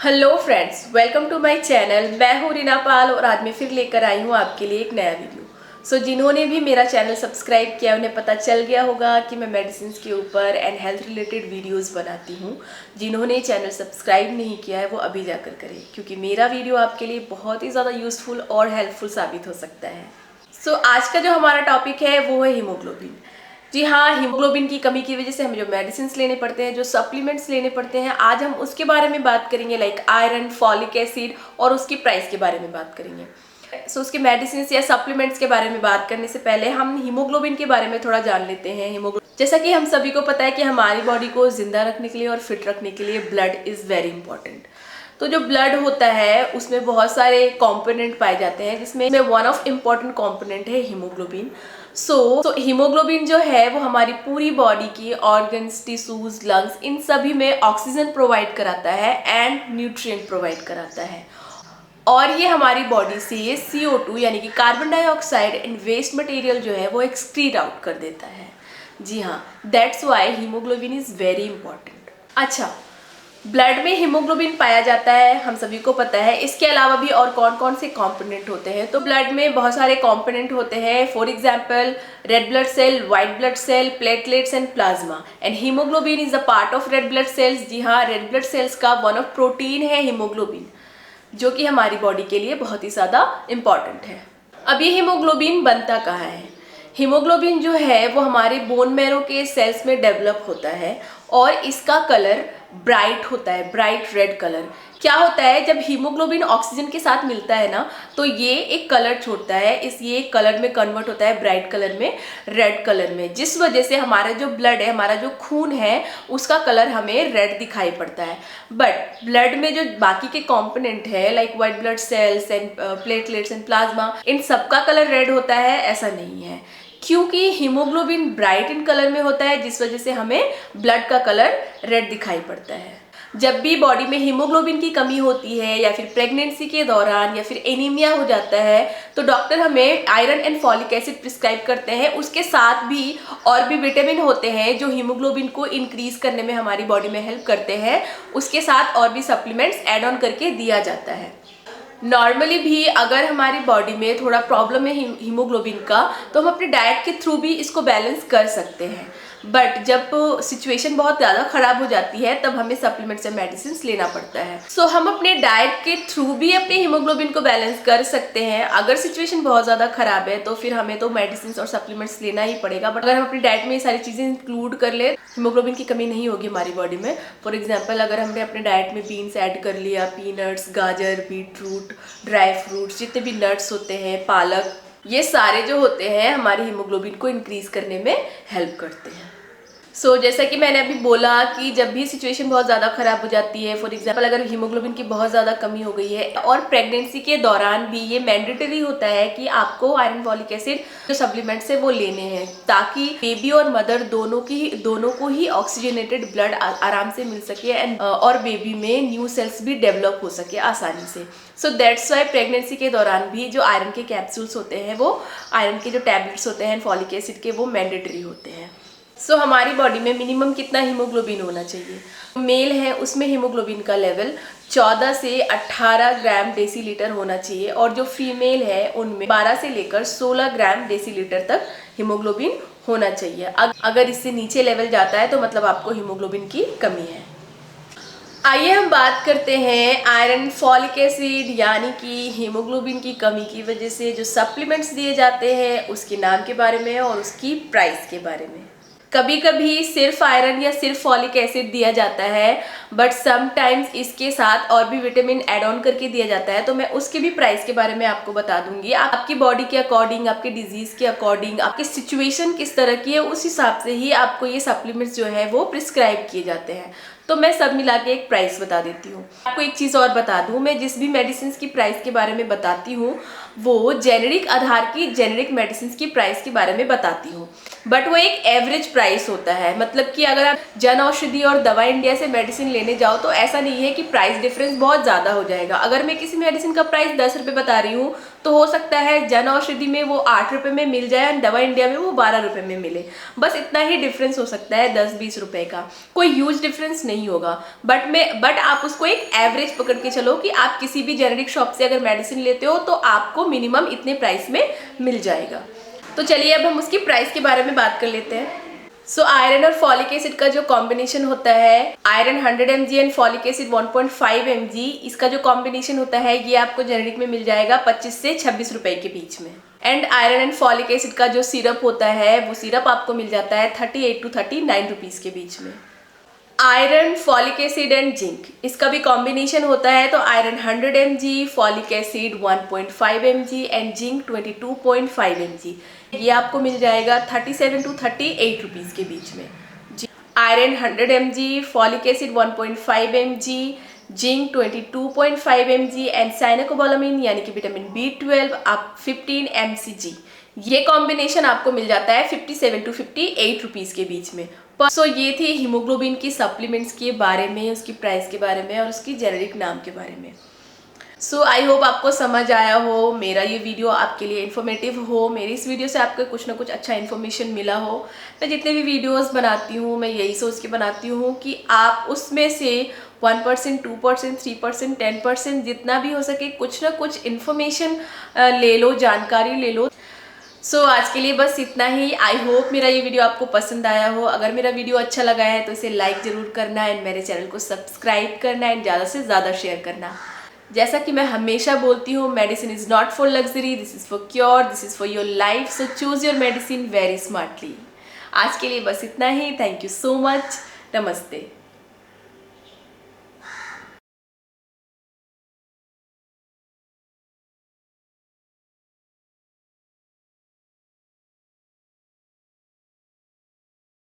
Hello friends, welcome to my channel. मैं हूँ रीना पाल और आज मैं फिर लेकर आई हूँ आपके लिए एक नया वीडियो। जिन्होंने भी मेरा चैनल सब्सक्राइब किया उन्हें पता चल गया होगा कि मैं मेडिसिन के ऊपर एंड हेल्थ रिलेटेड वीडियोस बनाती हूँ। जिन्होंने चैनल सब्सक्राइब नहीं किया है वो अभी जाकर करें, क्योंकि मेरा वीडियो आपके लिए बहुत ही ज़्यादा यूज़फुल और हेल्पफुल साबित हो सकता है। आज का जो हमारा टॉपिक है वो है हीमोग्लोबिन। जी हाँ, हीमोग्लोबिन की कमी की वजह से हमें जो मेडिसिन लेने पड़ते हैं, जो सप्लीमेंट्स लेने पड़ते हैं, आज हम उसके बारे में बात करेंगे, लाइक आयरन, फॉलिक एसिड और उसकी प्राइस के बारे में बात करेंगे। उसके मेडिसिन या सप्लीमेंट्स के बारे में बात करने से पहले हम हीमोग्लोबिन के बारे में थोड़ा जान लेते हैं। हीमोग्लोबिन, जैसा कि हम सभी को पता है कि हमारी बॉडी को जिंदा रखने के लिए और फिट रखने के लिए ब्लड इज़ वेरी इंपॉर्टेंट। तो जो ब्लड होता है उसमें बहुत सारे कंपोनेंट पाए जाते हैं, जिसमें वन ऑफ इम्पॉर्टेंट कंपोनेंट है हीमोग्लोबिन। हीमोग्लोबिन जो है वो हमारी पूरी बॉडी की ऑर्गन्स, टिश्यूज, लंग्स, इन सभी में ऑक्सीजन प्रोवाइड कराता है एंड न्यूट्रिएंट प्रोवाइड कराता है। और ये हमारी बॉडी से ये CO2 यानी कि carbon dioxide and waste material जो है वो एक्सक्रीट आउट कर देता है। जी हाँ, that's why haemoglobin is very important. अच्छा, ब्लड में हीमोग्लोबिन पाया जाता है, हम सभी को पता है। इसके अलावा भी और कौन कौन से कंपोनेंट होते हैं? तो ब्लड में बहुत सारे कंपोनेंट होते हैं। For example, red blood cell, white blood cell, platelets and plasma. And hemoglobin is a part of red blood cells. जी हाँ, रेड ब्लड सेल्स का वन ऑफ प्रोटीन है हीमोग्लोबिन, जो कि हमारी बॉडी के लिए बहुत ही ज़्यादा इम्पॉर्टेंट है। अब ये हीमोग्लोबिन बनता कहाँ है? हीमोग्लोबिन जो है वो हमारे बोन मैरो के सेल्स में डेवलप होता है और इसका कलर ब्राइट होता है, ब्राइट रेड कलर। क्या होता है, जब हीमोग्लोबिन ऑक्सीजन के साथ मिलता है ना, तो ये एक कलर छोड़ता है, ये कलर में कन्वर्ट होता है, ब्राइट कलर में, रेड कलर में, जिस वजह से हमारा जो ब्लड है, हमारा जो खून है, उसका कलर हमें रेड दिखाई पड़ता है। बट ब्लड में जो बाकी के कॉम्पोनेंट है, like white blood cells and platelets and plasma, इन सबका कलर रेड होता है? ऐसा नहीं है, क्योंकि हीमोग्लोबिन ब्राइट इन कलर में होता है, जिस वजह से हमें ब्लड का कलर रेड दिखाई पड़ता है। जब भी बॉडी में हीमोग्लोबिन की कमी होती है या फिर प्रेगनेंसी के दौरान या फिर एनीमिया हो जाता है, तो डॉक्टर हमें iron and folic acid prescribe करते हैं। उसके साथ भी और भी विटामिन होते हैं जो हीमोग्लोबिन को इंक्रीज करने में हमारी बॉडी में हेल्प करते हैं। उसके साथ और भी सप्लीमेंट्स ऐड ऑन करके दिया जाता है। नॉर्मली भी अगर हमारी बॉडी में थोड़ा प्रॉब्लम है हीमोग्लोबिन का, तो हम अपने डाइट के थ्रू भी इसको बैलेंस कर सकते हैं। बट जब सिचुएशन बहुत ज़्यादा ख़राब हो जाती है तब हमें सप्लीमेंट्स या मेडिसिन लेना पड़ता है। हम अपने डाइट के थ्रू भी अपने हीमोग्लोबिन को बैलेंस कर सकते हैं। अगर सिचुएशन बहुत ज़्यादा ख़राब है तो फिर हमें तो मेडिसिन और सप्लीमेंट्स लेना ही पड़ेगा। बट अगर हम अपनी डाइट में ये सारी चीज़ें इंक्लूड कर ले, हीमोग्लोबिन की कमी नहीं होगी हमारी बॉडी में। फॉर एग्जाम्पल, अगर हमने अपने डाइट में बीन्स ऐड कर लिया, पीनट्स, गाजर, बीटरूट, ड्राई फ्रूट्स, जितने भी नट्स होते हैं, पालक, ये सारे जो होते हैं हमारे हीमोग्लोबिन को इंक्रीज करने में हेल्प करते हैं। जैसा कि मैंने अभी बोला कि जब भी सिचुएशन बहुत ज़्यादा ख़राब हो जाती है, फॉर एग्जांपल अगर हीमोग्लोबिन की बहुत ज़्यादा कमी हो गई है, और प्रेगनेंसी के दौरान भी ये मैंडेटरी होता है कि आपको आयरन, फॉलिक एसिड जो सप्लीमेंट्स है वो लेने हैं, ताकि बेबी और मदर दोनों को ही ऑक्सीजनेटेड ब्लड आराम से मिल सके एंड और बेबी में न्यू सेल्स भी डेवलप हो सके आसानी से। दैट्स वाई प्रेगनेंसी के दौरान भी जो आयरन के कैप्सूल्स होते हैं, वो आयरन के जो टैबलेट्स होते हैं फॉलिक एसिड के, वो मैंडेटरी होते हैं। हमारी बॉडी में मिनिमम कितना हीमोग्लोबिन होना चाहिए? मेल है उसमें हीमोग्लोबिन का लेवल 14 से 18 ग्राम डेसीलीटर होना चाहिए, और जो फीमेल है उनमें 12 से लेकर 16 ग्राम डेसीलीटर तक हीमोग्लोबिन होना चाहिए। अगर इससे नीचे लेवल जाता है तो मतलब आपको हीमोग्लोबिन की कमी है। आइए हम बात करते हैं आयरन, फॉलिक एसिड यानी कि हीमोग्लोबिन की कमी की वजह से जो सप्लीमेंट्स दिए जाते हैं उसके नाम के बारे में और उसकी प्राइस के बारे में। कभी कभी सिर्फ आयरन या सिर्फ फॉलिक एसिड दिया जाता है, बट समटाइम्स इसके साथ और भी विटामिन ऐड ऑन करके दिया जाता है, तो मैं उसके भी प्राइस के बारे में आपको बता दूंगी। आपकी बॉडी के अकॉर्डिंग, आपके डिजीज के अकॉर्डिंग, आपकी सिचुएशन किस तरह की है, उस हिसाब से ही आपको ये सप्लीमेंट्स जो है वो प्रिस्क्राइब किए जाते हैं। तो मैं सब मिला के एक प्राइस बता देती हूँ। आपको एक चीज़ और बता दूँ, मैं जिस भी मेडिसिन की प्राइस के बारे में बताती हूँ वो जेनेरिक आधार की, जेनेरिक मेडिसिन की प्राइस के बारे में बताती हूँ, बट वो एक एवरेज प्राइस होता है। मतलब कि अगर आप जन औषधि और दवा इंडिया से मेडिसिन लेने जाओ तो ऐसा नहीं है कि प्राइस डिफरेंस बहुत ज़्यादा हो जाएगा। अगर मैं किसी मेडिसिन का प्राइस 10 रुपये बता रही हूँ तो हो सकता है जन औषधि में वो 8 रुपये में मिल जाए और दवा इंडिया में वो 12 रुपये में मिले। बस इतना ही डिफरेंस हो सकता है, 10-20 रुपये का, कोई ह्यूज डिफरेंस नहीं होगा। बट आप उसको एक एवरेज पकड़ के चलो कि आप किसी भी जेनेरिक शॉप से अगर मेडिसिन लेते हो तो आपको मिनिमम इतने प्राइस में मिल जाएगा। तो चलिए अब हम उसकी प्राइस के बारे में बात कर लेते हैं। सो आयरन और फॉलिक एसिड का जो कॉम्बिनेशन होता है, iron 100 mg and folic acid 1.5 mg, इसका जो कॉम्बिनेशन होता है ये आपको जेनेरिक में मिल जाएगा 25 से 26 रुपए के बीच में। And iron and folic acid का जो सिरप होता है वो सिरप आपको मिल जाता है 38 to 39 रुपीज के बीच में। Iron, folic acid and zinc, इसका भी कॉम्बिनेशन होता है। तो iron 100 mg, folic acid 1.5 mg and zinc 22.5 mg, ये आपको मिल जाएगा 37 to 38 रुपीज़ के बीच में। Iron 100 mg, folic acid 1.5 mg, zinc 22.5 mg and cyanocobalamin यानी कि विटामिन B12 आप 15 mcg, ये कॉम्बिनेशन आपको मिल जाता है 57 to 58 रुपीज़ के बीच में। सो ये थी हीमोग्लोबिन की सप्लीमेंट्स के बारे में, उसकी प्राइस के बारे में और उसकी जेनेरिक नाम के बारे में। सो आई होप आपको समझ आया हो, मेरा ये वीडियो आपके लिए इन्फॉर्मेटिव हो, मेरी इस वीडियो से आपको कुछ ना कुछ अच्छा इन्फॉर्मेशन मिला हो। मैं जितने भी वीडियोस बनाती हूँ मैं यही सोच के बनाती हूँ कि आप उसमें से 1%, 2%, 3%, 10% जितना भी हो सके कुछ ना कुछ इन्फॉर्मेशन ले लो, जानकारी ले लो। सो आज के लिए बस इतना ही। आई होप मेरा ये वीडियो आपको पसंद आया हो। अगर मेरा वीडियो अच्छा लगा है तो इसे लाइक ज़रूर करना एंड मेरे चैनल को सब्सक्राइब करना एंड ज़्यादा से ज़्यादा शेयर करना। जैसा कि मैं हमेशा बोलती हूँ, medicine is not for luxury, this is for cure, this is for your life, so choose your medicine very smartly. आज के लिए बस इतना ही। Thank you so much. नमस्ते।